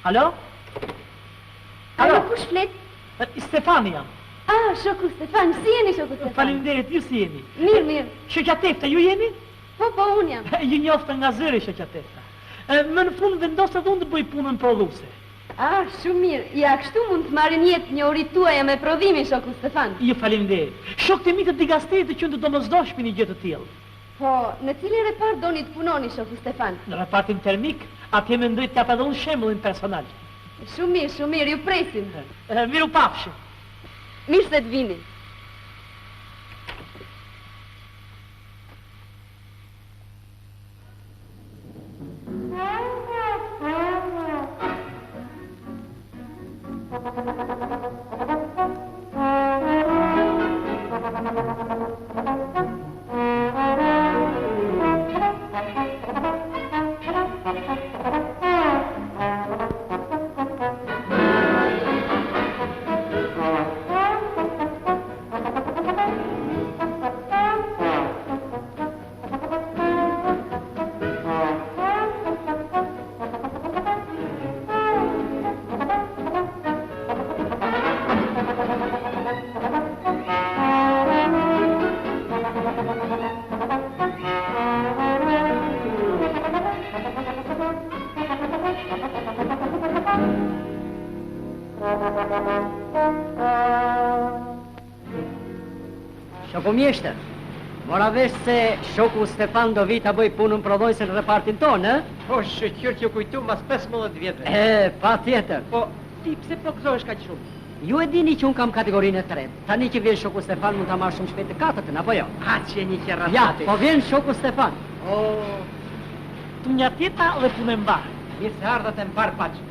Alo? Alo, kush flet? Stefani jam. Ah, shoku Stefan, si jeni shoku Stefan? Faleminderit, ju si jeni? Mirë. Shoqatefta, ju jeni? Po, unë jam. Ju njofta nga zëri shoqatefta. Më në fund vendosat unë të bëj punën prodhuese. Ah, shumë mirë. Ja, kështu mund të marrin jetë një orit tuaja me prodhimin, shoku Stefan. Ju faleminderit. Shokët e mi të digasterit të qënë të domosdoshmi një gjë të tillë. Po, në cilin repart doni të punoni, shoku Stefan? Në repartin termik, atje mendoj të jap edhe unë shembullin personal. Shumë mirë, ju presim. Miru pafshim. Mirë se të vini. Shoku mjeshtër, mora vesh se shoku Stefan do vi ta bëj punën prodhuese në repartin tonë, ë? Po, shqyr që kujtu mas 15 vjetëve. Pa tjetër. Po, ti pse po gëzohesh kaq shumë? Ju e dini që unë kam kategorinë e tretë. Tani që vjen shoku Stefan mund ta marr shumë shpejt të katërtën, apo jo? Ha, që një qerrafati. Ja, po vjen shoku Stefan. Punja tjeta dhe punë e mbar. Mirë se ardhat e mbar paç.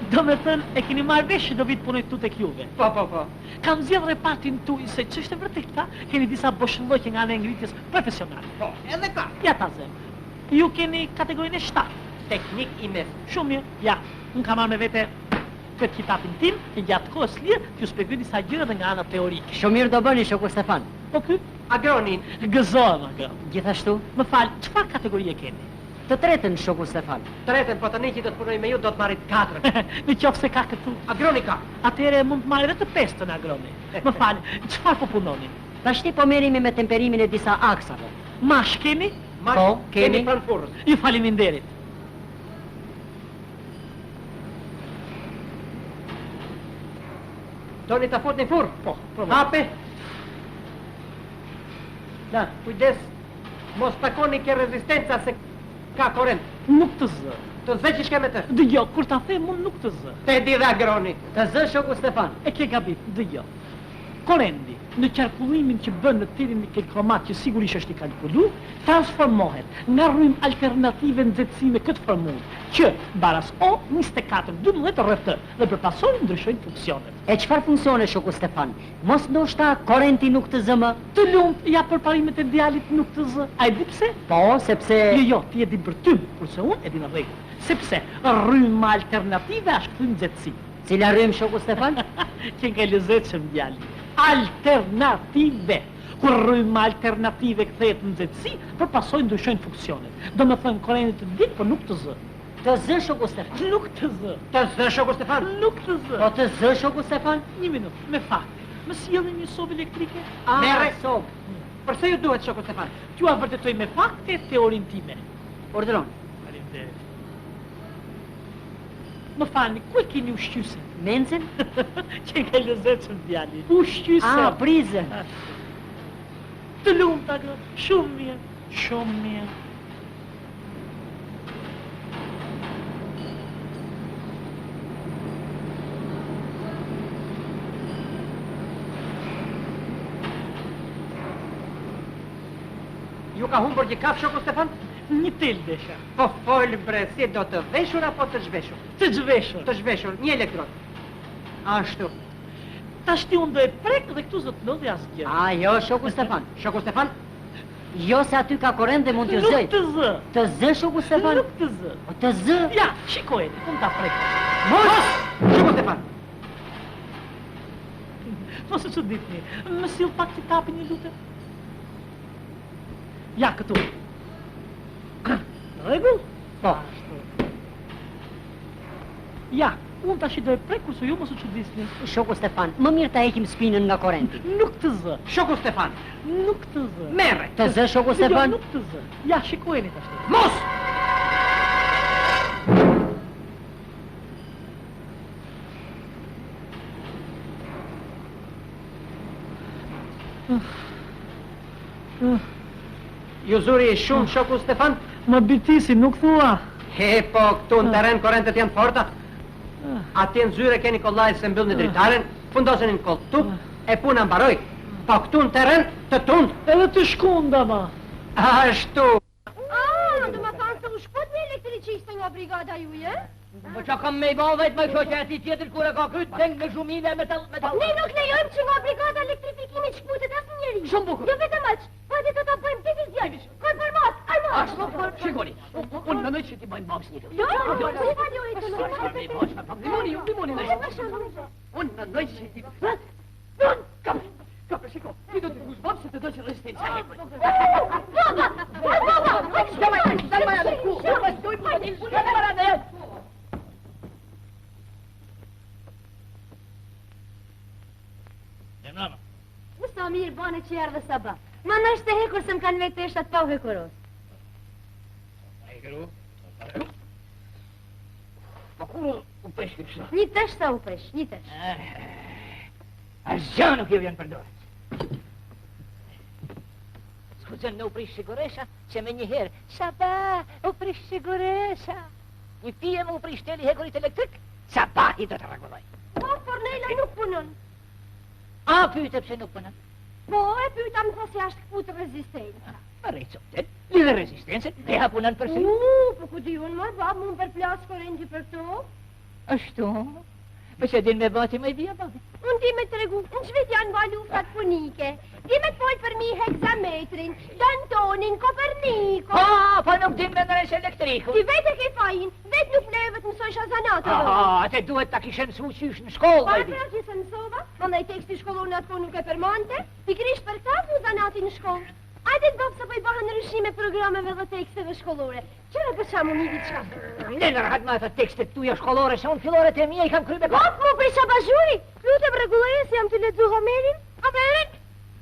Do me thënë, e keni marrë vesh që do vitë punoj këtu tek juve. Po. Kam zgjedh repartin tuaj se ç'është e vërtetë, keni disa boshllëqe nga ana e ngritjes profesionale. Po, edhe ka. Ja ta zem. Ju keni kategorinë e 7. Teknik i mes. Shumë mirë. Ja, unë kam marrë me vete këtë kitapin tim, që gjatë kohës lirë t'ju shpjegoj disa gjëra dhe nga ana teorike. Shumë mirë do bëni shoku Stefan. Po ky? Agronin. Gëzohem agron. Gjithashtu, Më fal, çfarë kategorie keni? të tretën shoku Stefan. Tretën, po tani që do të punoj me ju do të marrit 4. Në qoftë se ka këtu. Agroni ka. Atëherë mund të marrë edhe të 5 agroni. Më fal, çfarë po punoni? Tashti po merremi me temperimin e disa aksave. Mash keni? Po, kemi. Pranë furrës. Ju faleminderit. Doni ta futni furrë? Po, Hape. Da, kujdes. Mos takoni ke rezistenca se ka korrent. Nuk të zë. Të zë që shke me të. Dëgjo, kur ta them unë nuk të zë. Te di dhe agroni. Të zë shoku Stefan. E ke gabit, dëgjo. Korendi, në qarkullimin që bën në tirin e kromat që sigurisht është i kalkulu, transformohet nga rrymë alternative nxehtësi me këtë formullë, që baras O 24-12 RT dhe përpasojnë ndryshojnë funksionet. E çfarë funksione shoku Stefan? Mos ndoshta korrenti nuk të zë më? Të lumt, ja përparimet e djalit nuk të zë. A e di pse? Po, sepse... Jo, ti e di bërtym, kurse unë e di në rregull. Sepse rryma alternative është këtë nxehtësi. Cila rrymë shoku Stefan? Që nga lezetshëm djali. Alternative. Kur rryma alternative kthehet në nxehtësi, përpasojnë ndryshojnë funksionet. Do me thënë korrenti të dik, por nuk të zë. Të zë shoku Stefan. Nuk të zë. Të zë shoku Stefan. Nuk të zë. Po të zë shoku Stefan? Një minutë, me fakte. Më sjellni një sobë elektrike? Merre. Sobë. Përse ju duhet shoku Stefan? T'ju vërtetoj me fakte teorinë time. Ordron. Faleminderit. Më falni, ku e keni ushqyse? Mencen? Që nga lezetshëm djali. Ushqyse. Prizën. Të lumt agro. Shumë mirë. Shumë mirë. Ju ka humbur një kafë shoku Stefan? Një tel desha. Po fol bre, si do të veshur apo të zhveshur? Të zhveshur. Të zhveshur, një elektron. Ashtu. Tashti unë do e prek dhe këtu zot lodhi asgjë. Jo, shoku Stefan. Shoku Stefan? Jo se aty ka korrent dhe mund të zëj. Nuk të zë. Të zë shoku Stefan? Nuk të zë. Po të zë? Ja, shikojeni, unë ta prek. Mos! Shoku Stefan. Mos e çuditni. Më sill pak kitapin një lutem. Ja, këtu. Rregull? Po. Ja, unë tash I do e prek kurse ju mos u çudisni. Shoku Stefan, më mirë ta heqim spinën nga korrenti. Nuk të zë. Shoku Stefan, Nuk të zë. merre! Të zë shoku Stefan? Jo, nuk të zë. Ja, shikojeni tash. Mos! Ju zuri shumë shoku Stefan? Më bitisi, nuk thua. He, po, këtu në teren korrentet janë forta. Atje në zyre keni kollaj se mbyllni dritaren, fundosen në koll tup, e puna mbaroj. Po këtu në teren të tund. Edhe të shkunda, ma. Ashtu. Do më thanë se u shkot me elektriciste nga brigada juaj, e? Po që kam me I bon vetë me shoqe ati tjetër kur e ka kryt deng me shumile me tal. Ne nuk lejojmë që nga brigada elektrifikimit shkputet asë njeri. Shumë bukur. Jo vetëm aq, hajde të ta bëjmë divizion. Koj për mos, aj mos. Ashtu për shikoni. Unë në që ti bëjmë boks një të. Jo, si fa njoj të Unë në që ti... Kapë, shiko, ti do të kush boks se të do që rezistenca hepër. Sa mirë bane që erdhe sabah. Ma nështë të hekur se më kanë vetë eshat pa u hekuros. Hekeru? Ma kur u pesh kështë? Një tesh sa u pesh, një tesh. Asgjë nuk ju vjen për dorë. Skuzën në u prish siguresha, që me njëherë, Sabah, u prish siguresha. Një pije më u prish teli hekurit elektrik, Sabah I do të regulloj. Po, Fornela nuk punon. A, pyte pse nuk punon? Po, e pyta më thë se ashtë këputë rezistenca. Ma rejtë lidhe rezistencën, dhe ha punon për si. Po ku di unë më babë, më për plasë korrenti për to. Ashtu, përse din me bati me dhja babi. Unë ti me të regu, në qvet janë ba luftat punike. Ti me të folë për mi heksametrin, Dantonin, Koperniku. Po nuk din me nërës elektriku. Ti vetë e ke fajin, vetë nuk levet mësojsh azanatove. Ate duhet ta kishen mësu qysh në shkollë, bajdi. Pra që se mësova, mandaj teksti shkollor në atë po nuk e përmante, pikrisht për ta mu zanati në shkollë. Ajde të babë se po I baha në rëshime programeve dhe teksteve shkollore. Qëre për qamu një diçka? Ne në rahat ma e të tekstet tuja shkollore, se unë fillore të mija I kam krybe ka. Kopë mu për shabazhuri, lutem regulloje se jam të ledzu Homerin, Homerin?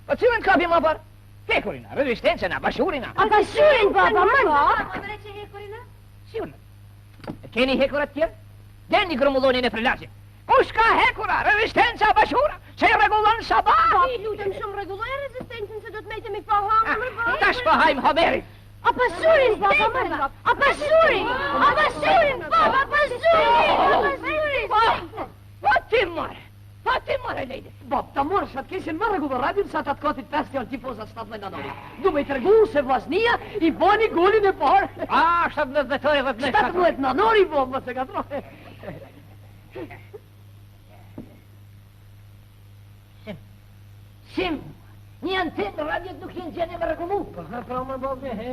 Po cilën kapi ma par? Hekurina, rezistencena, bashurina. A bashurin, baba, më në re që hekurina? Si unë? E keni hekurat tjerë? Deni grumullonin e frelazit. Kush ka hekura, rezistenca, bashura, që I regullon Sabahi? Lutem shumë regulloje rezistencën se do të mejtëm I fahamë, më baba. Tash fahajmë Homerin. A pasurin, baba, më në. A pasurin, baba, a pasurin. Po ti mare, lejde. Bab, ta morë shatë keshin më regullo radion sa të atë kotit 5 janë tifozat 17 Du me I tregu se vlasnia I bani golin e parë. A, 17 vetore dhe 17 nanori I bo, më se ka trohe. Sim, një antenë radiot nuk jenë gjeni me regullu. Pra më babë, he.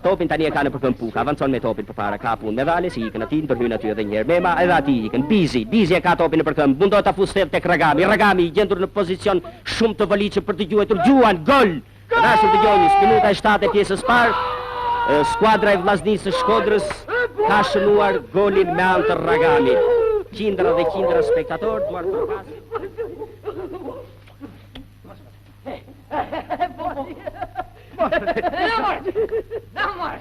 Topin tani e ka në përkëm puka, avancon me topin për para ka pun me vale, si ikën aty, ndërhyn aty edhe njerë mema, edhe aty ikën, Bizi e ka topin në përkëm, mundo ta fustet tek Ragami I gjendur në pozicion shumë të valiqë për të gjuetur, gjuan, gol! Rashën të gjojnës, minuta e 7 e pjesës parë, skuadra e vllaznisë së Shkodrës ka shënuar golin me anë të Ragamit. Qindra dhe qindra spektator, duar të pasë. Na marë,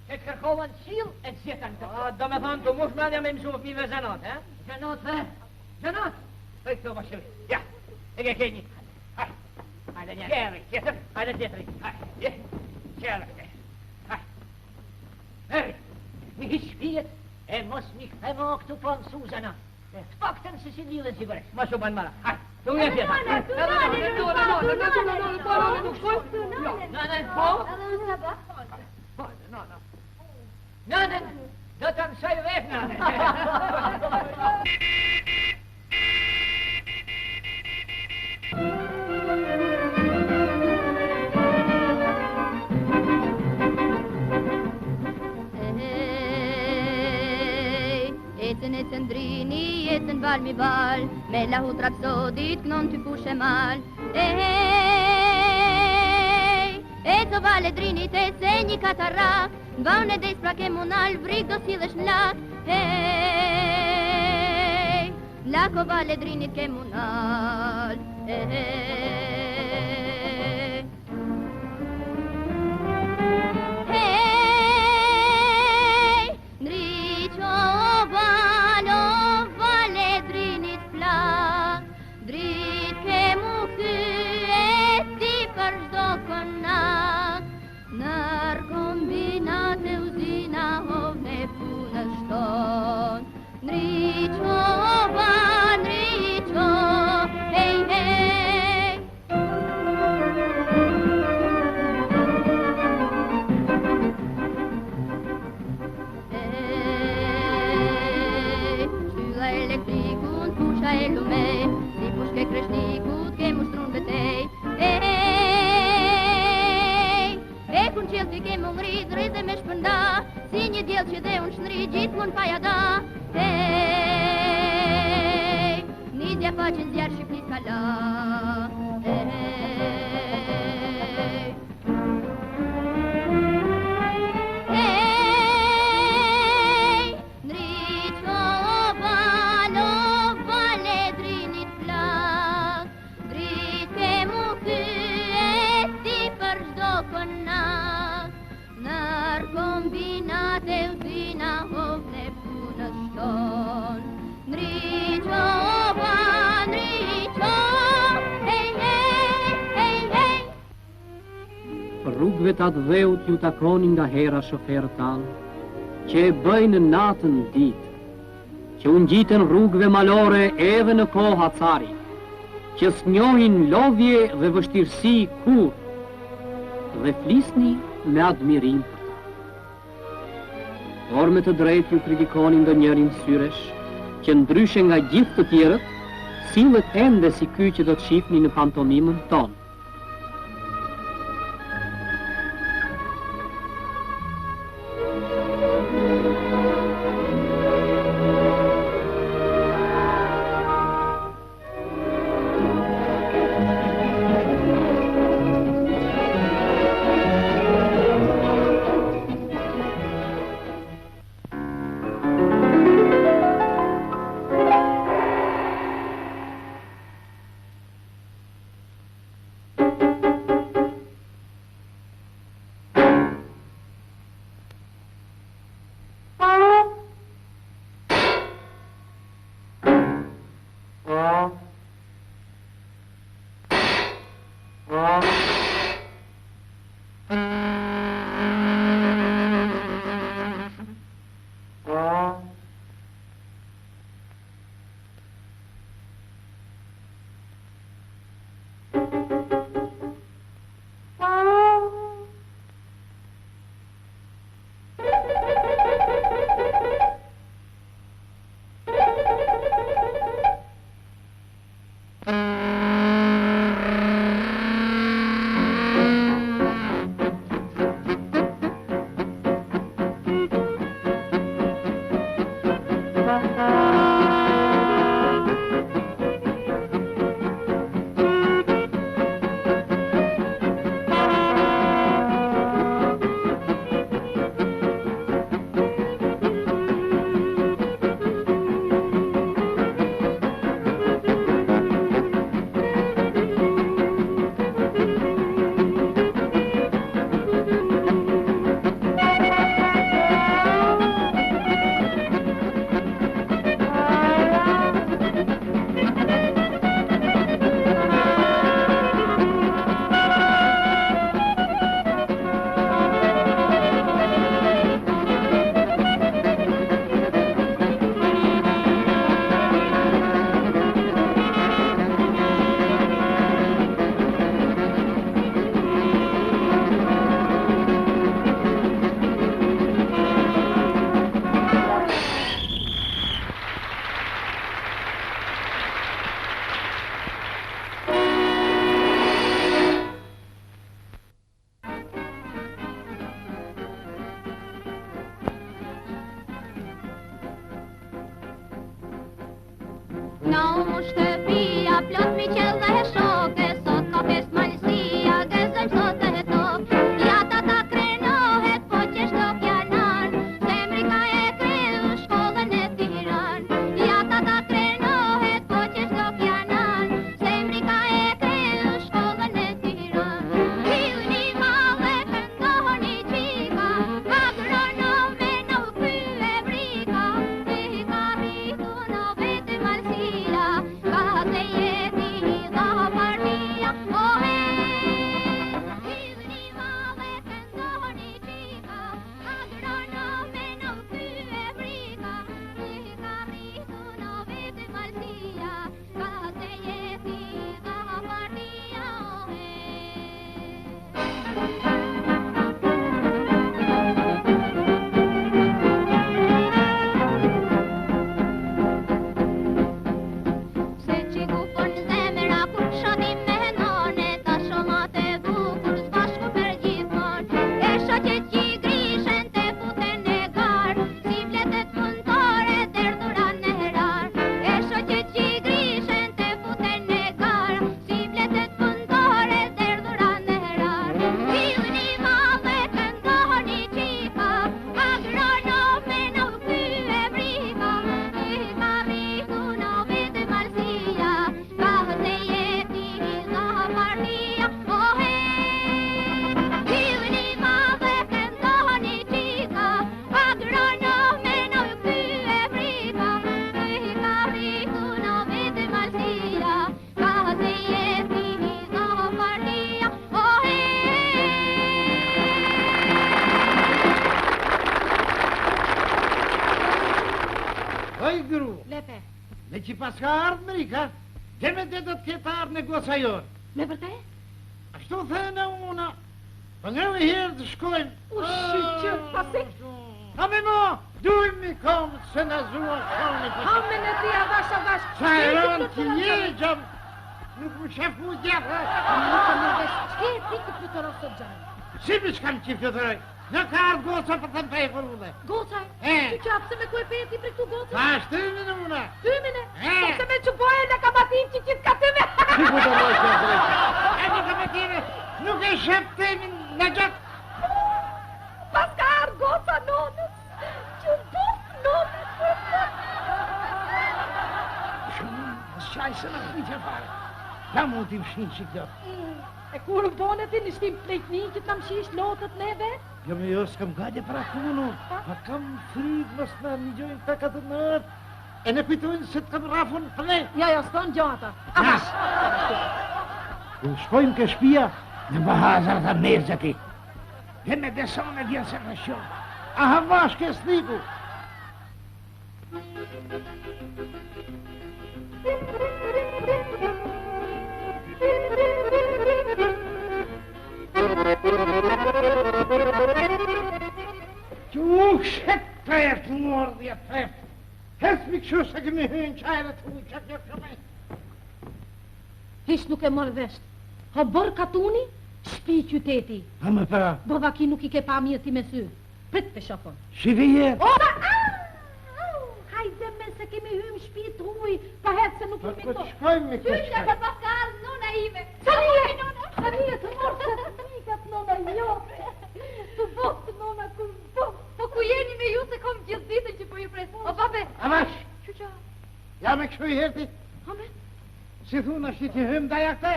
që të kërkovan qilë e të zjetën të. Do me thonë të mush mendja me mësu pive zenat, he? Gjenot, për këto më shëri. Ja, e ke kenji. Hajde një. Kjeri, tjetër, hajde tjetëri. Hajde, kjeri. Meri, mi hiq pijet e mos mi këthemo këtu po në Suzana. Të paktën se si lidhen sigure. Ma shumë banë mara. Hajde, të unë e tjetër. Nanën, do të mësoj vefna. Jetën ndrini, jetën val mi val, me lahu trapsodit, kënon ty pushe mal. Ej, eto vale drinit e se një katarak, vaun e des pra ke monal, vrik do s'idhesh n'lak. Hey, lako vale drinit ke monal. Hey, hey, ndriqo valo vale drinit plak, drit ke mu këthy ti për shdo konak, nër kombinat e uzina hovne punës ton. Ndriqo va, ndriqo, hej, hej. Hej, shtylla elektrikun, pusha e lume, si pushke kreshnikut ke mushtrun betej. E kun qëllë ty ke më ngrit, rrëze me shpërnda, si një djellë që dhe unë shnri, gjithë mund pa jada. Hey, midja pa që zjarë Shqipnis kala. Hey, ndriqo valo, vale drinit plak, drit ke mu këthy për shdo konak, nër kombinat e uzina hovne punës ton. Ndriqo va, ndriqo, hej, hej, hej, hej. Rrugëve të atë dheut ju takonin nga hera shoferët tanë, që e bëjnë natën ditë, që u ngjiten rrugëve malore edhe në koha cari, që s'njohin lodhje dhe vështirësi kur, dhe flisni me admirim për ta. Por me të drejtë ju kritikonin ndonjërin syresh, që ndryshe nga gjithë të tjerët, sillet ende si ky që do të shihni në pantomimën tonë. ndru. Lepe. Me që pas ka ardhë Amerika, dhe me dhe do të ketë ardhë në goca jonë. Me vërtet? Ashtu thënë una, për në e herë të shkojmë. Që, pasi? Hame mo, dujmë i komë se në zua shkoni për... Hame në ti avash. Qa e rënë që jegjëm, nuk më shafu gjatë. Nuk më vesh, që e ti këtë të rosë të gjanë? Si më shkam që fjötëroj, në ka ardhë goca për të më pejë për une. Goca? Që qapë se me ku e peti për këtu goca? Pa është të mine una. Tymine? Se me që boje në kamatim që qitë ka tyme. Si ku të mojë që drejtë? E në kamatime, nuk e shëpë temin në gjatë. Pas ka ardhë goca nonës, që bufë nonës. Shumë, nësë qaj se në këtë që fare. Da mund t'i më shinë që kjo. E kur u bone ti në shtim plejtni që t'am shish lotët neve? Jo me jo s'kam gajde pra kunu, pa kam frikë mos në një gjojnë të katë nëtë. E në kujtojnë se t'kam rafun për ne. Ja, s'ton gjata. Nas! Ku shkojmë ke shpia, në bahazar dhe mezë ti. Dhe me deson e vjen se në shumë. Aha vash ke sliku. Quk shet treft, mordhja treft. Hes mi këshu se këmi hynë qajre të u që kjo këme. Hish nuk e mërë vesht. Ha bërë katuni, shpi qyteti. Ha më pa. Bova ki nuk I ke pa mirë ti me sy. Prit për shofon. Shive jetë. Oda, hajde me se kemi hymë shpi të huj, pa hetë se nuk Pa kemi këtë to. shkojmë me këtë Qyqja për paskar, nona ime. Sa nije të morë se të nikat nona jote. Të botë nona kur botë. Po ku jeni me ju se kom gjithë ditën që po ju presë. O babe. Avash, Qyqja, ja me këshu I herti. hame? Si thunë është që hymë da jakte?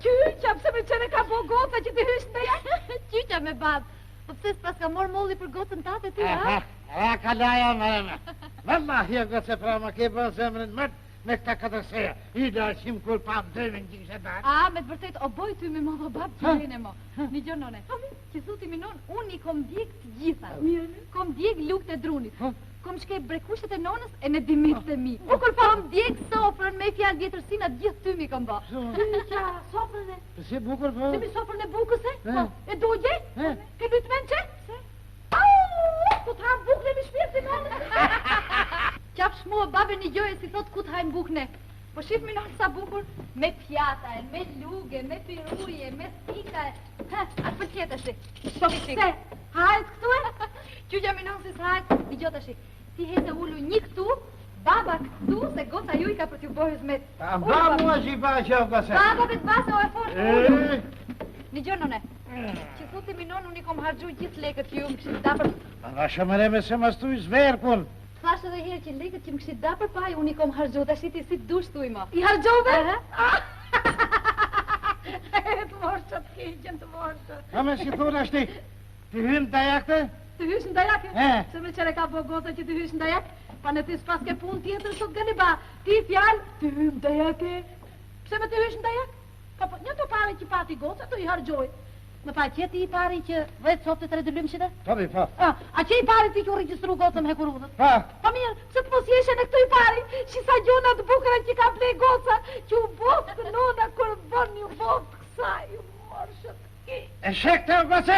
Qyqja, pëse me qene ka po gota që të hysh në jakë? Qyqa me babë. Po pse s'pas ka morë molli për gotën tate ti, ha? Ja ka laja me. Wallahi e gëtë se pra ma ke bërë zemrën mërtë me këta këtërseja. I da qim kur pa dëmin që kështë darë. A, me të vërtet, o boj ty me mo dhe babë që vene mo. Një gjë none, që thuti mi non, unë I kom djek të gjitha. Kom djek lukët e drunit. Kom shkej brekushet e nonës e në dimit të mi. U kur pa kom djek sofrën me fjallë vjetërsina gjithë ty mi kom bo. Qyqja, sofrën e? Si bukur po? Se mi sofrën e bukës e? E dogje? Ke lujtë men që? Ku të hamë bukën e mi shpirë si nonës? Qaf shmua babe një gjoje si thot ku të hajmë bukne. Po shif mi non sa bukur, me pjata, me luge, me piruje, me stika. Atë për tjetë është. Shoki shik. Se, hajtë këtu e? Qyqja mi non si s'hajtë, një gjotë është. Ti hete ullu një këtu, baba këtu, se goca ju I ka për t'ju bojës me... Ba mua që I ba që o këse. Baba bet base o e forë. Një gjë none, që thuti mi non unë I kom hargju gjithë lekët që ju më këshit dapër. Nga shëmëre me se mas tu I zverë kun. Thash edhe herë që lekët që më këshit dapër paj, unë I kom hargju, të ashti ti si dush tu I mo. I hargjove? Të morshët, keqen të morshët. A me si thunë ashti, të hymë da jakte? Të hysh në dajake? E. Se me qere ka po gota që të hysh në dajak? Pa në ti s'pas ke pun tjetër sot gani ba. Ti fjallë, të hymë dajake. Pse me të hysh në dajak? Ka po, një të pare që pati gota, të I hargjoj. Me pa qëti I pari që vetë softë të redullim qëte? Tabi, pa. A që I pari ti që u registru gotën me hekurudët? Pa. Pa mirë, se të mos jeshe në këtu I pari, që sa gjona të bukëra që ka plej goca, që u botë nona kur bën një botë kësa, ju morshët ki. E shek të o këse?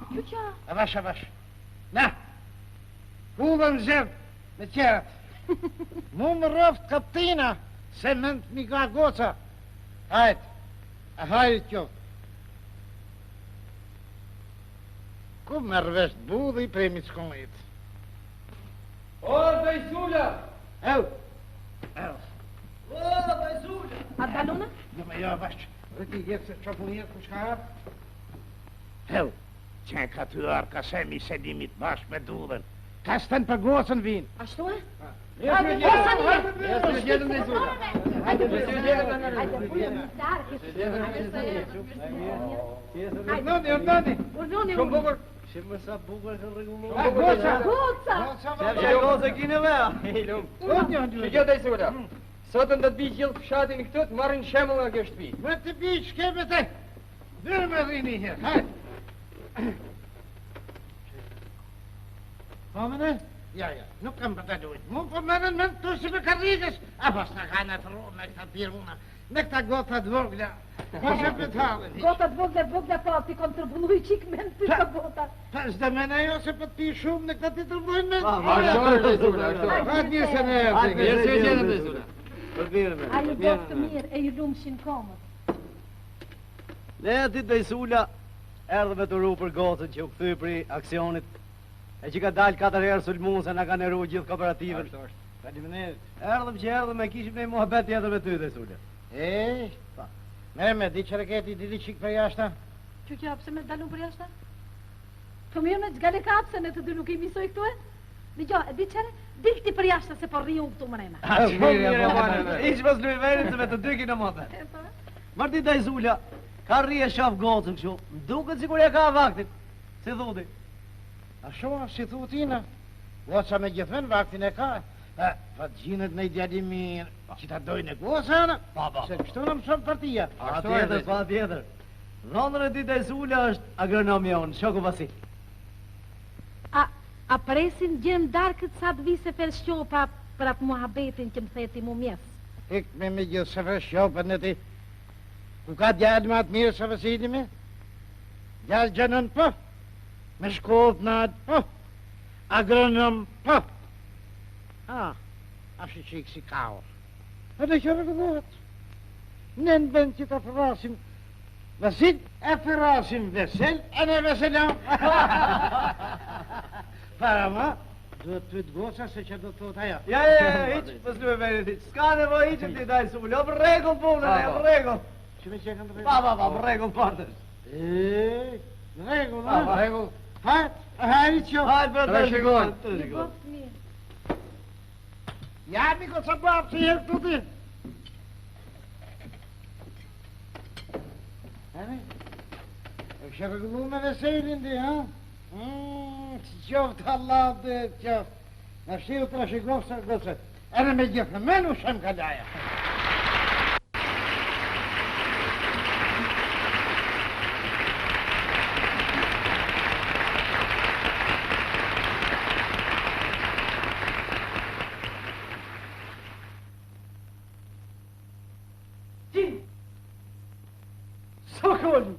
Qyqa? Avash. Na, kullën zërë me qerat. Mu më rëftë kaptina, se mënd mi ka goca. Hajt, a hajt qo. Ku më rëvesht budhi prej mi s'konit. O, Bejsula! Ew. O, Bejsula! A balona? Jo me jo, avash. Rëti jetë se qopun jetë ku shka hapë. Ew. Qenë ka ty arë ka se mi sedimit bashkë me dudhen. Ka stën për gocën vinë. Ashtu e? Hajde, gjetëm Bejsula! Hajde, Urnoni. Shumë bukur! Shimë sa bukur e regullu. Goca! Që gozë kine vea! Që gjë Bejsula! Sotën do të bi gjithë fshatin këtu të marrin shemull nga kjo shtëpi. Me të bi shkebe te. Dyrë me dhini herë. Hajde. Pamene, Ja, nuk kam për të dujt. Mu po menën me të si për karrikës. A pas në ka në të ro me këta piruna. Me këta gotat vogla. Po që për të halën. Gotat vogla pa, ti kom të rëbulluj qik me në ty të gotat. Pas dhe mena jo se për të pi shumë në këta ti të rëbulluj me. Hajtë mirë se në erë. Mirë se gjenë dhe zula. A ju gotë të mirë e ju lumë shinë komët. Ne ati të Isula erdhe me të ru për gocën që u këthy për aksionit e që ka dalë 4 herë sulmun se na ka nëru gjithë kooperativën. Erdhëm që erdhëm e kishim ne muhabet tjetër me ty dhe Isula. Me, di që reketi dili qik për jashta? Që që apse me dalun për jashta? Të mirë me gjale ka apse në të dy nuk i misoj këtu e? Di qëre, dikti për jashta se po rriu këtu mrena. Iq mos luj verin se me të dy kina mëte. Marti da Isula, ka rri e shaf gocën këshu, duket sikur e ka vaktin, si thuti. A shoha, si thutina, goca me gjithën vaktin e ka. Pa të gjinët në i djadimin, që ta dojnë e goca, se kështu në mësën partia. Pa tjetër. Dhondër e ti da Isula është agronomi onë, shoku Vasil. A presin gjem darkët sa të vise fel shqopa për atë muhabetin që më theti mu mjes? Ik me gjithë se fel shqopa në ti. Ku ka djallë ma të mirë se Vasili me? Djallë gjenën po, me shkollë në atë po, agronom po. A shi qikë si kaur. E dhe që rëgëdhët. Ne në bënd që të fërasim Vasil, e fërasim Vesel, e ne Veselam. Para ma, do të të goca se që do të thot ajo. Ja, hiq, pës luj verin hiq. Ska nevoj hiqëm ti da Isula, për regull punën, për regull. Që me që kanë të regull? Pa, për regull partës. Në regull, në? Pa, regull. Hajtë që. Hajtë për të shikon. Një gotë mirë. Ja, miko, sa bapë që jelë të ti. Hemi, e kështë rëgullu me Veselin di, ha? Si qoftë Allah dhe qoftë. Në shtirë të rashikofë sa gëtët. Edhe me gjithë me në shem kalaja. Sokoli!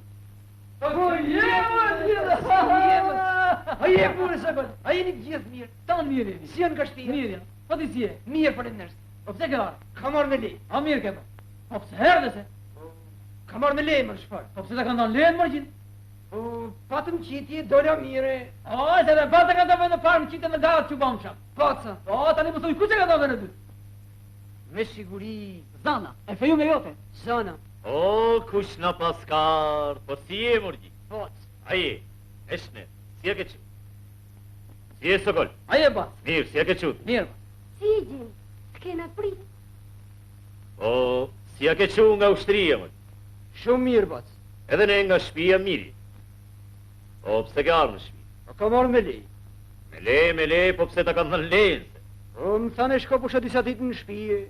A je pure Sokol, a jeni gjithë mirë, tanë mirë jeni. Si janë ka shtira? Mirë janë. Po ti si je? Mirë për e nërës. Po pse ke arë? Ka marrë me lejë. A mirë ke pa. Po pse herë dhe se? Ka marrë me lejë më shpar. Po pse ta ka ndonë lejën mërgjin? Po patëm qitje, dola mire. O, se dhe pata ka të vënë parë në qitje në gatë që bëmë shak. Paca. Po, tani më thuj, ku që ka të vënë dy? Me siguri. Zana. E feju me jote? Zana. O, kush në paskar, po si e mërgji? Pac. Aje, eshne, si e ke qut? Si e Sokol? Aje ba. Mirë, si e ke qut? Mirë ba. Si gjim, të kena prit. O, si e ke qut nga ushtria, mërgji? Shumë mirë bac. Edhe ne nga shpia miri. O, pse ke arë në shpi? O ka marrë me lejë. Me le, po pse ta kanë në lejën? O, më thane shko pusha disa ditë në shpije.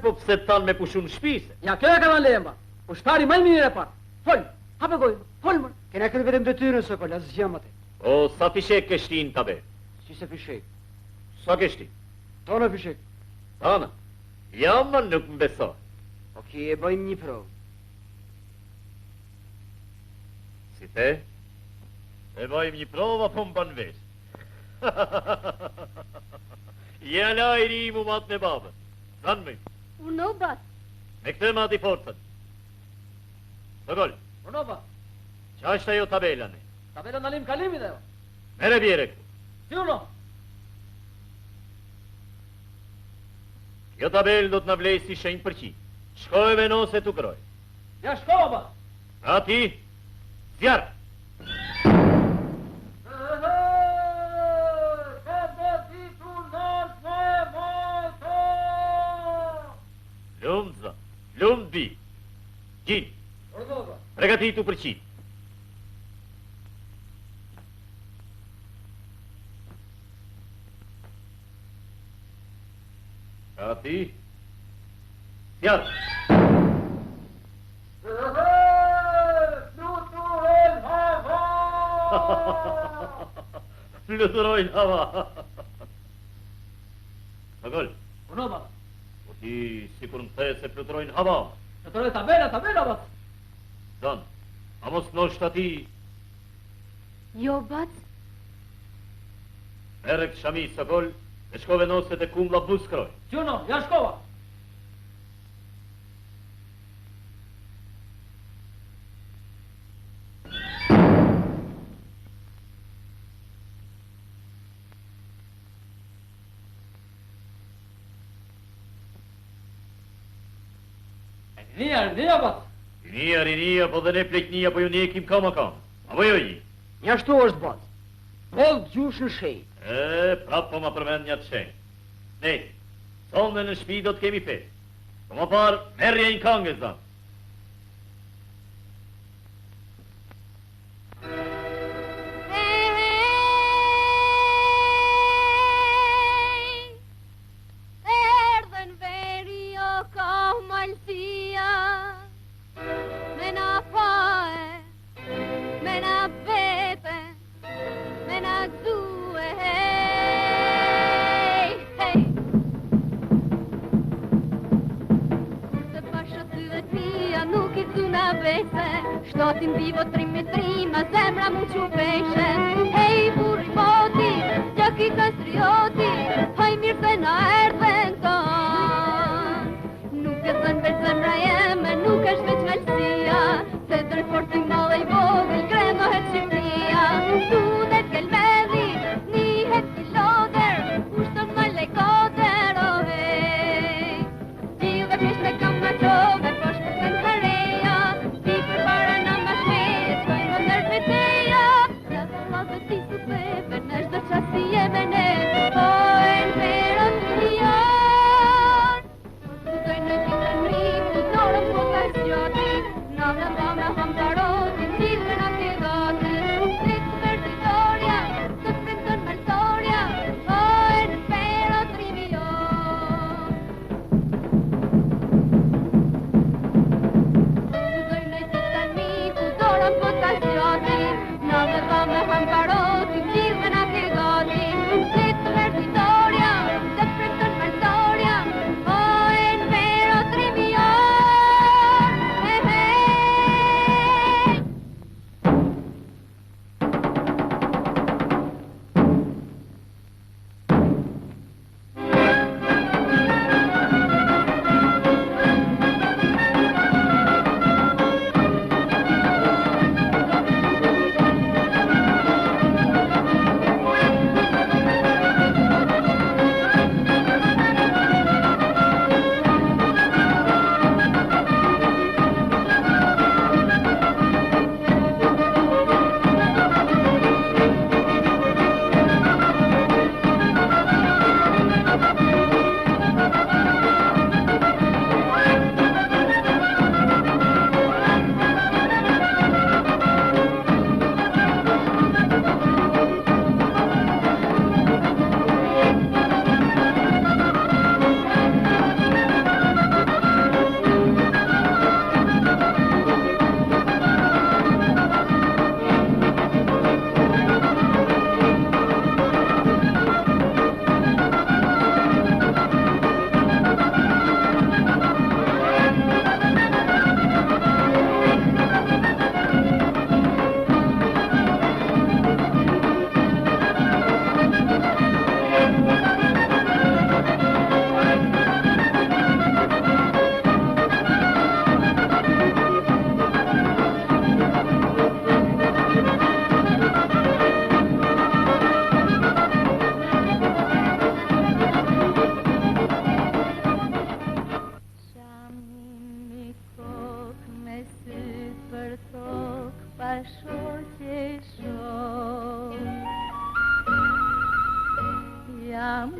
Po pse tanë me pushu në shpise? Ja, kjo e ka në lejën ba. Ushtari maj mirë e parë. Fol, hape gojë, fol mërë. Kena këtë vetëm detyrën Sokol, as gjamate. O, sa fishek ke shtin tabe? Si se fishek. Sa ke shtin? Tona fishek. Tana? Ja, ma nuk më besoj. Oke, e bëjmë një provë. Si te? E bëjmë një prova, po më banë vesh. Jela i ri mu matë me babën. Zanë me. Uno bat. Me këtë mati forcën. Sokol, Uno ba, qa është ajo tabela ne? tabela në lim kalimi dhe jo. Mere bjere këtu. Si uno? Jo tabel do të në vlej si shenjë për qi. Shkoj me no se tu kroj. Ja shko ba. A ti, zjarë. Lumza, lumbi, gjin, pregatitu për qi. A ti, zjarë. Fluturojnë hava. Sogol. Uno, baba. Po ti si kur më the se fluturojnë hava. Fluturoj tabela, baba. Zan, a mos nosht ati Jo, bac. merre këtë shami Sogol e shkove noset e kumla buskroj. Gjuno, ja shkova. Rinia, bat. Rinia, po dhe ne pleknia, po ju njekim kam. Apo jo i? Nja shtu është bat. Vol gjush në shej. Prap po ma përmend një të shenjë. Ne, sonde në shpi do të kemi fest. Po ma parë, merrje një kangës, zan. Erdhen veri o ka malësia, me na fae, me na bete, me na zue, hej, hej. Se pasha ty dhe tia nuk I zuna bese, shtotin vivo trimi trima, zemra mu që peshe. Hej, burri boti, gjaki kastrioti, haj mirë se na erdhen ton. Nuk e zën veç zemra jeme, nuk është veç velësia, se drejt I mallë I vogël, krenohet Shqipnia. Tunet kelmeli, nihet kiloder, ushton më lekoder, o hej. Gjithë pjesht me kam në qove, po shpërten kareja, ti për para në më shmet, shkoj më nërë me teja. Në dhe lasë ti su pepe, në shdo qasi jeme ne, po e në peron të janë. Tutoj në gjithë në rritë, dorëm po ka zgjoti, në dhe ba me ham taroti, gjithë në ke gati. Slikë vertitoria, të printën mërtoria, po e në peron të rivion. Tutoj në gjithë në miku, dorëm po ka zgjoti, në dhe ba me ham taroti, gjithë në ke gati. Slikë vertitoria, të printën mërtoria, po e në peron të rivion. He he.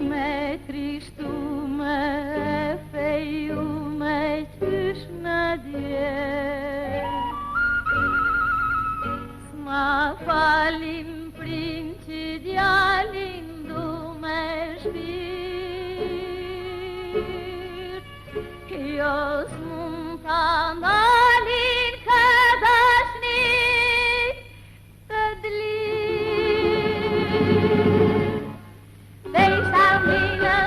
Me trishtume, fejume, qysh në dje. S'ma falin prin që djalin du me shpirt. Jo s'mund ta ndalin këtë ashnit të dlit. They shall be the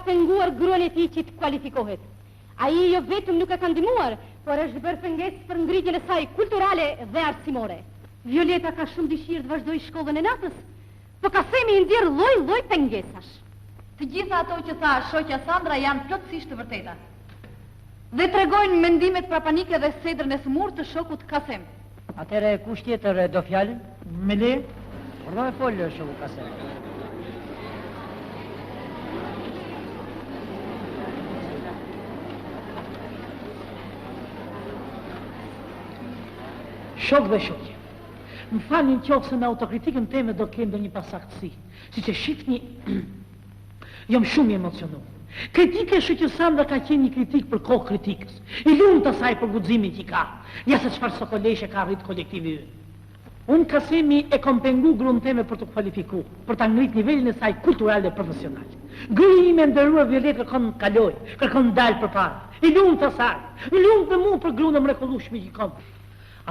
penguar gruan e tij që të kualifikohet. Ai jo vetëm nuk e ka ndihmuar, por është bërë pengesë për ngritjen e saj kulturale dhe arsimore. Violeta ka shumë dëshirë të vazhdojë shkollën e natës, po Kasemi i nxjerr lloj-lloj pengesash. Të gjitha ato që tha shoqja Sandra janë plotësisht të vërteta. Dhe tregojnë mendimet prapanike dhe sedrën e smur të shokut Kasem. Atëre kush tjetër do fjalën? Me le? Por do e folë shoku Kasem. Shok dhe shokje. Më falni qoftë se në autokritikën teme do kem ndonjë pasaktësi. Siç e shihni, jam shumë i emocionuar. Kritika e shoqës Sandra ka qenë një kritik për kohë kritikës. I lumt asaj për guximin që ka. Ja se çfarë sokoleshe ka arrit kolektivi ynë. Unë Kasemi e kom pengu gruan teme për të kualifikuar, për ta ngrit nivelin e saj kultural dhe profesional. Gruaja ime nderuar Violet kërkon kaloj, kërkon dal përpara. I lumt asaj. I lumt me mua për gruan e mrekullueshme që kam.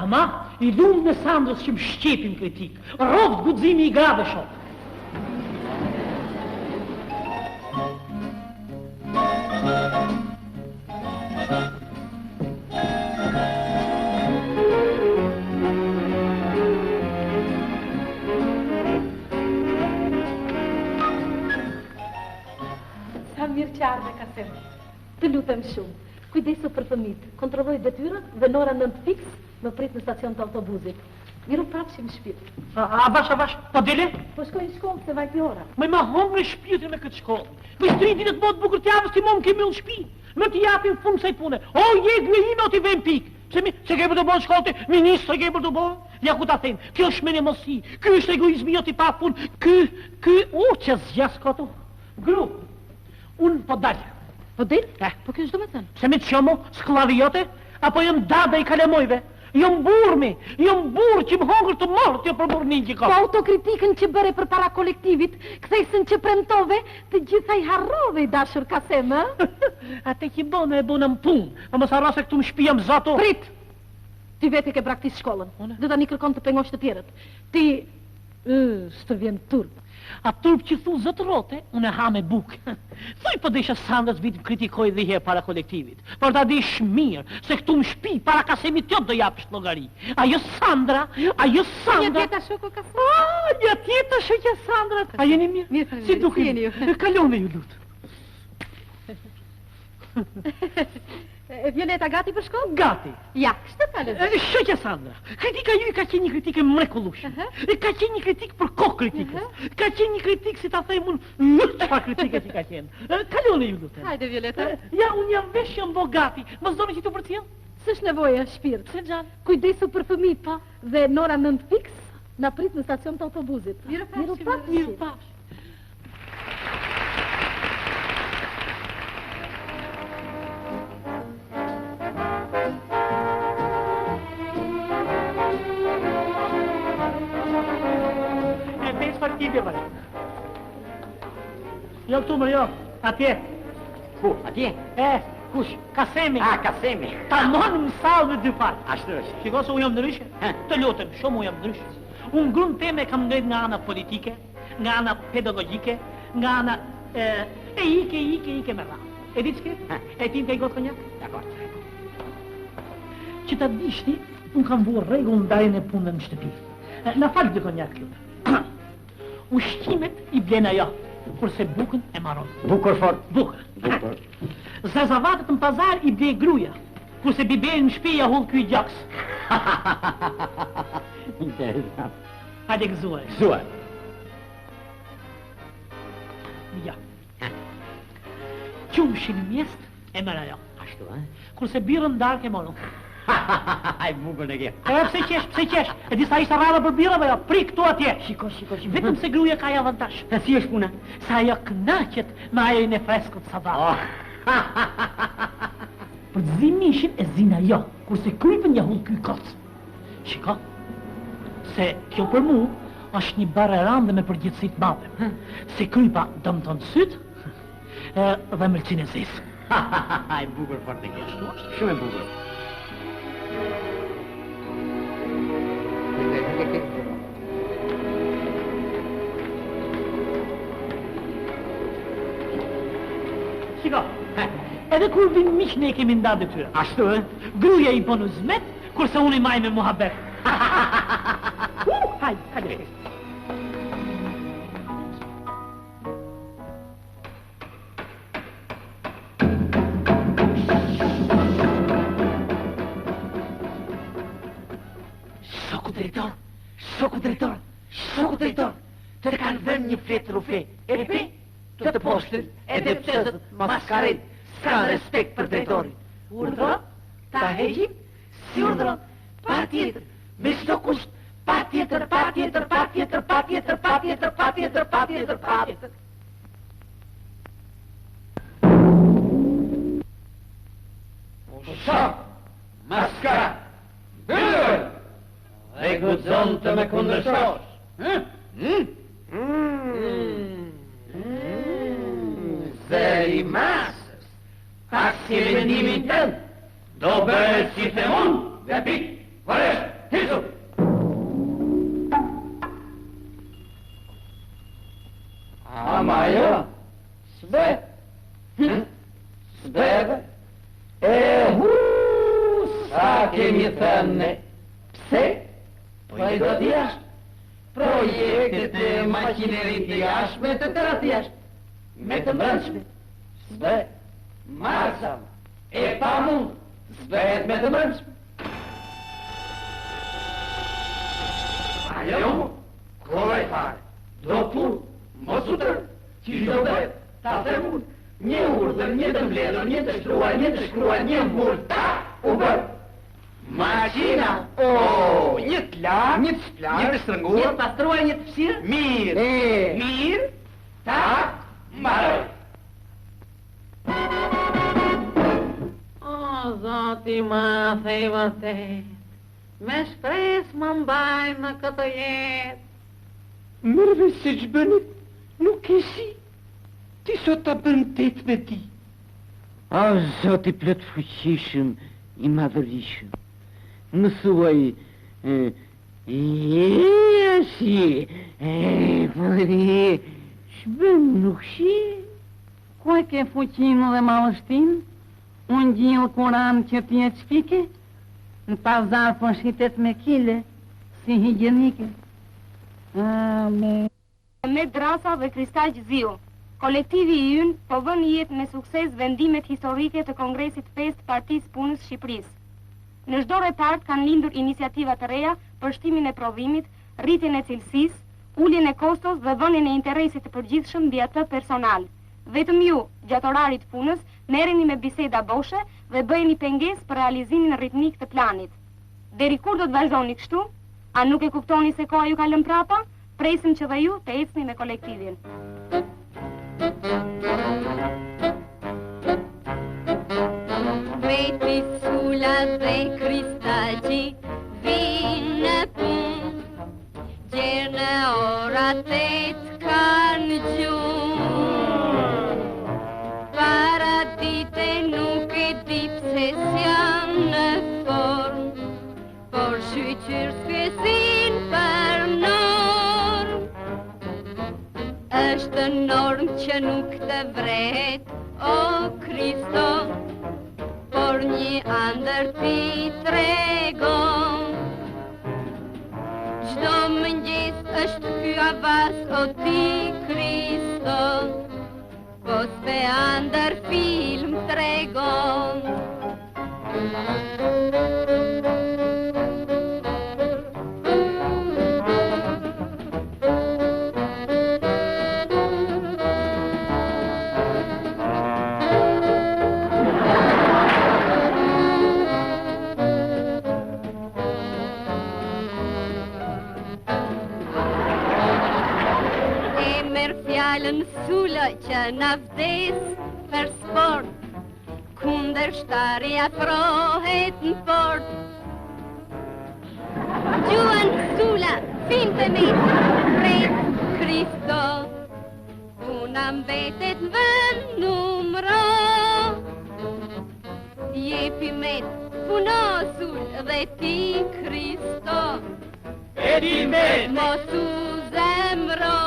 Ama, i lumë në Sandrës që më shqepin kritik, rovët guximi i grave shok. Sa mirë që ardhe, Kasem. Të lutem shumë. Kujdesu për fëmijët, kontrolloj detyrat dhe në orën 9 fiks më prit në stacion të autobuzit. Miru prapshim në shtëpi. Avash, po dele? Po shkoj në shkollë se vajti ora. Më ma hongre shpirtin me këtë shkollë. Po shtritin e të botë bukur t'javës ti mom kemi në shtëpi. Më t'i japim fund kësaj pune. O, jegë ime o t'i vem pik. Se ke për të bon shkollë, ministre ke për të bon? Ja ku ta them, kjo është menemosi, ky është egoizmi jo t'i pa pun, që zgjas kotu. Gru, unë po dalë. Po del? Po kjo është do me thënë. Se me të qomo, sklaviote, apo jëm dada i kalemojve. Jëm burë që më hongër të morë t'jo për burnin që ka. Po autokritikën që bëre për para kolektivit, kthejsën që premtove, të gjitha i harrove i dashur Kasem, Ate që e bona më punë, po mos harro se këtu më shpijam zato. Prit! Ti vete ke praktis shkollën, dhe tani kërkon të pengosh të tjerët. Ti, s'të vjen turp. A turp që thu zëtë rote, unë e ha me bukë. Thuj po desha Sandrës vitë kritikoj dhe herë para kolektivit. Por ta dish mirë, se këtu më shpi para Kasemit tjot do japësh llogari. Ajo Sandra... Një tjeta shoko Kasem. Një tjeta shokja Sandra. A jeni mirë? Mirë, si duke kalone ju lutë. Violeta gati për shkollë? Gati. Ja, kështë të kalë? Shokja Sandra, kritika ju ka qenë një kritikë mrekullueshme. Ka qenë një kritikë për kohë kritikës. Ka qenë një kritikë, si ta them unë, çfarë kritikë që ka qenë. Kalone ju lutem. Hajde Violeta. Ja, unë jam vesh jam bo gati. Mos doni që të përcjell? S'është nevojë, shpirt. Se xhan. Kujdesu për fëmijët pa dhe në ora 9 fiks na prit në stacion të autobuzit. Mirë pa. Partide vale. Jo këtu më jo, atje. Ku, atje? Kush? Kasemi. Kasemi. Ta monë më salë me dy parë. Ashtu është. Shiko se unë jam ndryshe. Të lutem, shumë unë jam ndryshe. Unë grunë teme kam ngejt nga ana politike, nga ana pedagogike, nga ana... ike me ra. E di që e ti në ke i gotë konjak? Dakor. Që ta dishti, unë kam vu rregull ndarjen e punëve në shtëpi. Na falë dy konjak këtë. Ushqimet i blen ajo, kurse bukën e maron. Bukur fort. Bukër. Zazavatet në pazar i ble gruja, kurse biberin në shtëpi ja hull ky gjaks. Interesant. Hajde gëzuar. Gëzuar. Ja. Qumshin mjesht e merr ajo. Ashtu, Kurse birën darkë e morën. Ai bukur në kjo. Pse qesh? E disa ishte rrada për birave, jo, prik këtu atje. Shiko. Vetëm se gruaja ka avantazh. Si është puna? Sa ajo kënaqet me ajrin e freskët sabat. Për të zi mishin e zin ajo, kurse krypën ja hull ky koc. Shiko, se kjo për mu është një barë e randë me përgjithësi të madhe. Se krypa dëmton syt dhe mëlqin e zis. Ai bukur fort në kjo. Shumë e bukur. Shiko, edhe kur vin miq ne kemi nda detyrë. Ashtu, gruaja I bën zmet, kurse unë I maj me muhabet. Hajde. Shoku drejtor, të kanë vënë një fletë rufe, e pe, të poshtën, edhe pësët, maskaret, s'kanë respekt për drejtorin. Urdhro, ta heqim, si urdhro, pa tjetër, me çdo kusht, pa tjetër. Usha, maskara, bëllër, dhe gudzon të me kundërshosh. Zëri masës, pak si vendimin tënë, do bëhet si themun, dhe pik, varesh, hisu. Ama jo, s'bet, sa kemi thënë, pse, po I do t'jashtë. Projektet e makinerit të jashme të tëra të jashme, me të mbrëndshme, s'bet, masa, e pa mund, s'bet me të mbrëndshme. Ajo, kove fare, do pun, mos u tërë, që do bet, ta themur, një urdhër, një të mbledhër, një të shkruar, një mbull, ta, u bërë. Maqina, një të larë, një të shplarë, një të strënguar, një të pastruar, një të fshirë, mirë, ta, mbaroj. O, zoti ma thej vërtet, me shpres më mbaj në këtë jetë. Mërve se që bënit, nuk e si, ti sot ta bën tet me ti. O, zoti plot fuqishëm, I madhërishëm. Më thuaj, shbën nuk shi? Kuaj ke fuqinë dhe madhështinë? Unë gjillë Kuran që t'je qpike? Në pazar për shqitet me kile, si higjenike. Amen. Madrasa dhe Kristal Gjiziu. Kolektivi I ynë po vën jetë me sukses vendimet historike të Kongresit 5 Partisë Punës Shqipërisë. Në çdo repart kanë lindur iniciativa të reja për shtimin e provimit, rritjen e cilësisë, uljen e kostos dhe vënien e interesit të përgjithshëm mbi atë personal. Vetëm ju, gjatë orarit punës, merreni me biseda boshe dhe bëheni pengesë për realizimin ritmik të planit. Deri kur do të vazhdoni kështu? A nuk e kuptoni se koha ju ka lënë prapa? Presim që dhe ju të ecni me kolektivin. Veti Sula dhe Kristalgji vinë në punë, gjerë në orat 8 kanë gjumë. Para dite nuk e di pse s'janë në formë, por shqyqyr s'kresin për normë. Është normë që nuk të vret, o Kristo, por një andër ti tregon. Çdo mëngjes është ky avas, o ti Kristo, po s'pe andër film tregon. Fjalën Sula që na vdes për sport, kunder shtari afrohet në port. Gjuan Sula, fin të mit, pret Kristo, puna mbetet në vend numro. Jepi met, puno Sul dhe ti Kristo, e ti met, mos u zemro.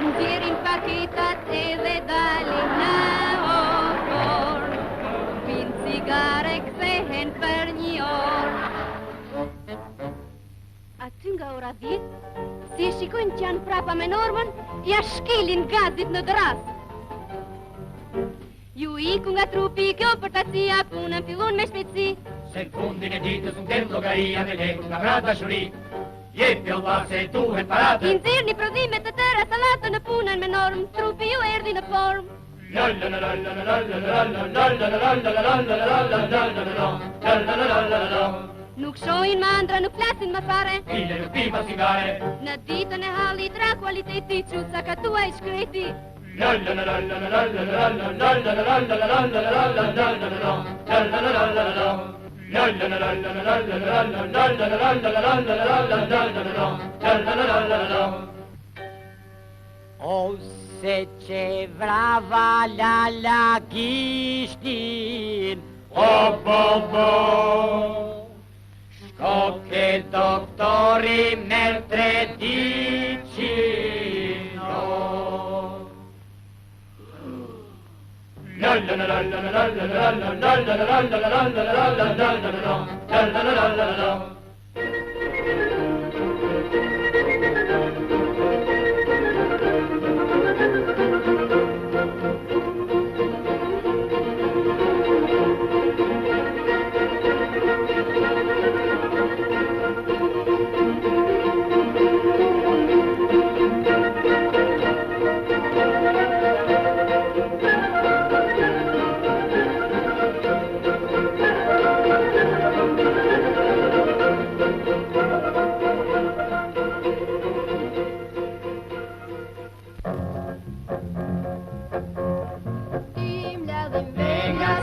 Ndjerin paketat edhe dalin në ofër. Pinë cigare kthehen për 1 orë. Aty nga ora 10, si e shikojnë që janë prapa me normën, ja shkelin gazit në dras. Ju iku nga trupi kjo për ta cia, punën fillon me shpejtësi. Se në fundin e ditës unë tem llogaria me lekun nga pra dashuri. Jep pjollar se duhet paratë. I nxirrni prodhimet të tëra sallatën në punën me normë, trupi ju erdhi në formë. Nuk shohin mandra, nuk flasin më fare. Ile nuk pipa sigare. Në ditën e hallit ra kualiteti, çuca katua i shkreti. Ose që vrava la gishtin, shko ke doktori merr 3 diqino.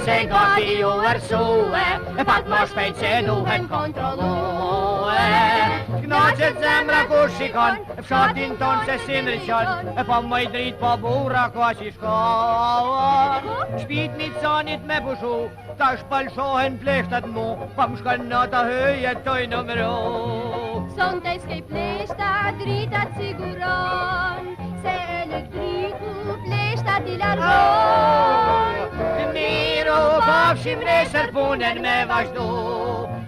Se gati ju ersue, e pak më shpejt që duhet kontrollue. Knaqet zemra kur shikon, e fshatin ton se si ndryqon, e po më i drit po burra ka që shkon. Shpit micanit me pushu, ta shpalshohen pleshtat mu, po më shkon nata hyje toj në mru. Sonte s'kej pleshta, drita siguron, se elektriku pleshtat i largon. Miru, pafshim nesër punën me vazhdu.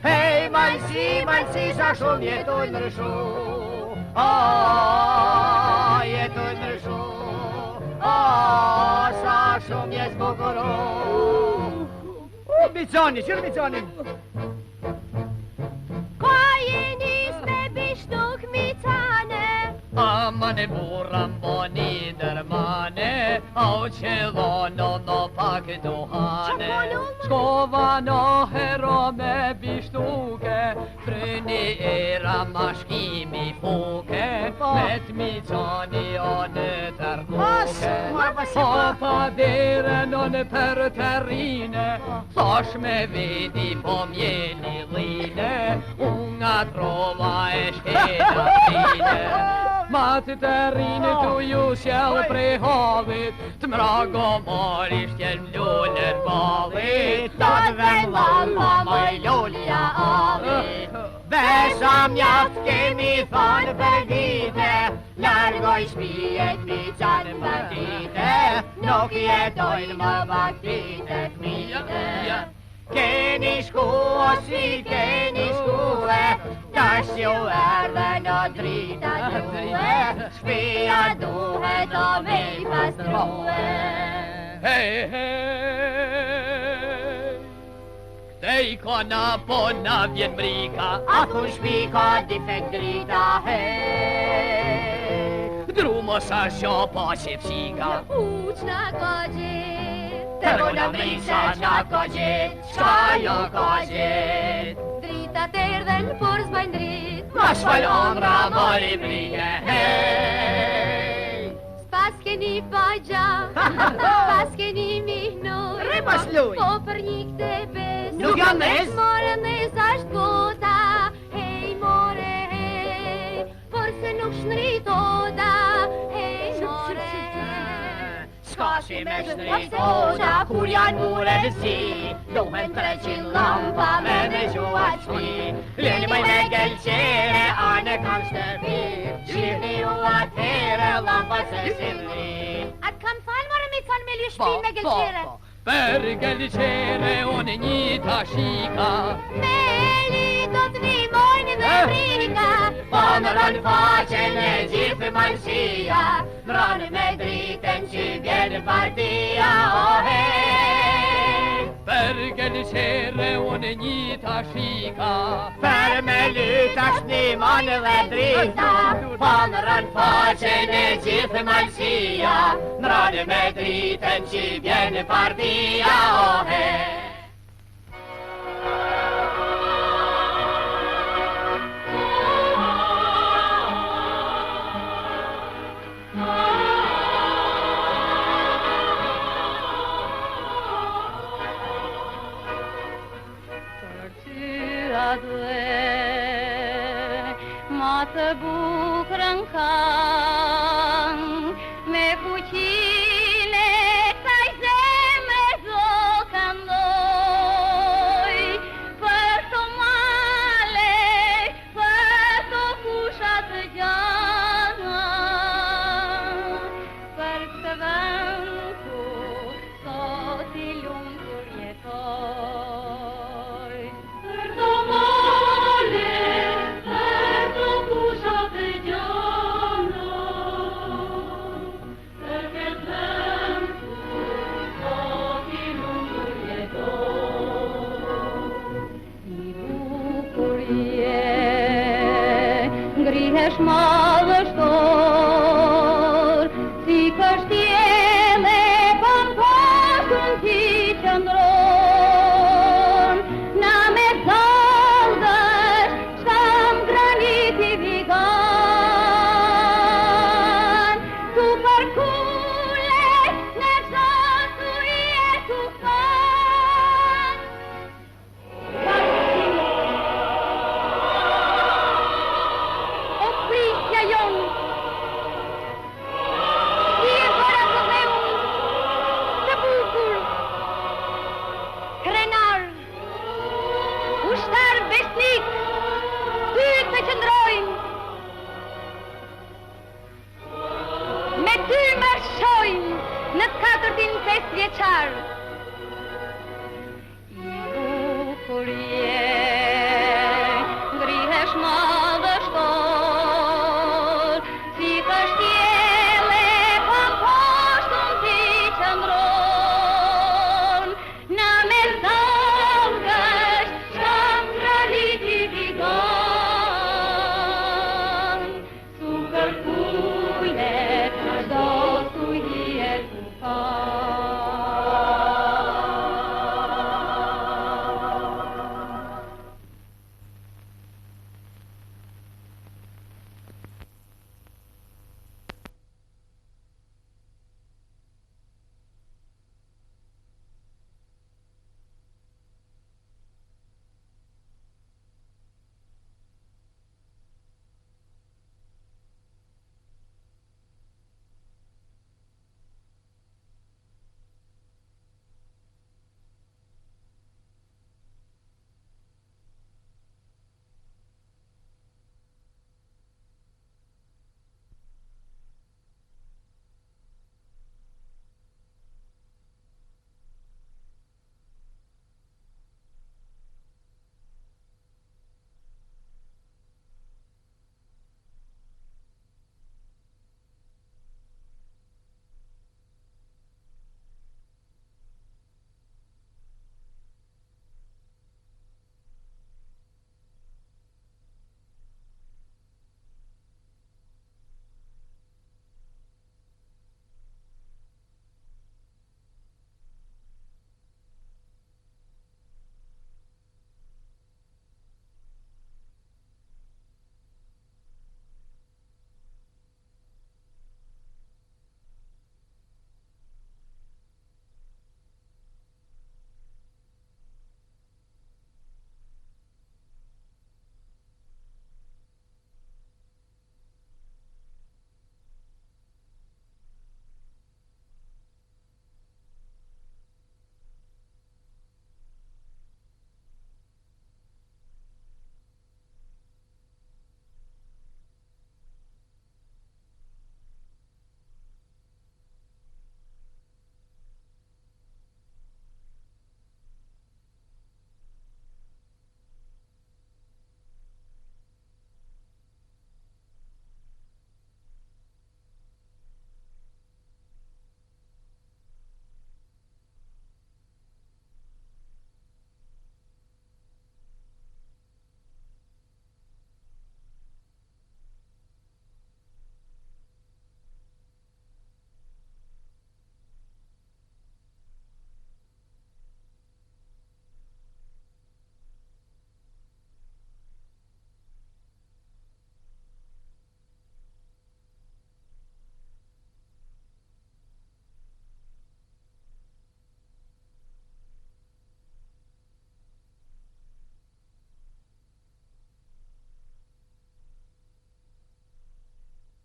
Hej, malsi, sa shumë jetoj në rëshu. Jetoj në rëshu. Sa shumë jes bukuru. Miconi, qërë Miconi? Ka jeni s'me bishtuk Micane. Amane burram boni dërmane, au që dhono në pak duhane. Shkova në hero me bishtuke, fryni era mashkimi fuke, me t'Micani o në tërkuke. Pa dire në për terrine, thash me vidi po mjeni dhine, unga trova e shkena trine. Matë të rinë të ju sjellë prej hallit, të mrago morisht jenë lullën balit. Ta të vendalla më i lullja alit. Besa mjaft kemi thonë për dite, largoj shpijet Micanë për dite, nuk jetojnë më vakite fmite. Keni shku o si keni shkue, tash ju erdhe në drita gjue, shpia duhet o me I pastrue. Hej, këtej kona po na vjen mrika, a thun shpi ka defekt drita, hej. Drumo sa sho po që pshika, Uq na ka gjet, Tërgona mrisha na ka gjet, shka jo ka gjet. drita t'erdhen por s'bajnë drit. Ma shfal ondra mori brike, hej. S'pas keni fajgja, pas keni mihnoj, Ripas luj. Po për një këte bes, Nuk jam mes. More mes asht gota, hej more hej, por se nuk shnritoda, hej more. s'ka si me shtrikona, kur janë mure në si, dohen 300 lampa me me gjuat shpi. Leni baj me gelqere, anë kam shtëpi, qirni ju atere, lampa se si vri. Atë kam falë mërë mi thonë me li shpi me gelqere. Per gelqere unë një tashika, me li do të një mojnë dhe frika. Po në rënë faqen e gjithë malësia, në rënë me dritën që bjerë partia, ohe. Per gelqere unë një tashika, per me lytash një manë dhe drita, po në rënë faqen e gjithë malësia, në rënë me dritën që bjerë partia, ohe. Ma të bukrën kanë, me fuqile kësaj zemre zokën doj, për të male, për të fushat të gjana, për këtë vend ku sot i lumtur jetoj. Për të male, ngrihesh madhështor, si kështjele kam pashun ti qëndron, na me thaldësh shkam graniti vigan, tu për kule në qëtu i e tufan. Me ty marshojnë në 4-5 vjeçar. I bukur je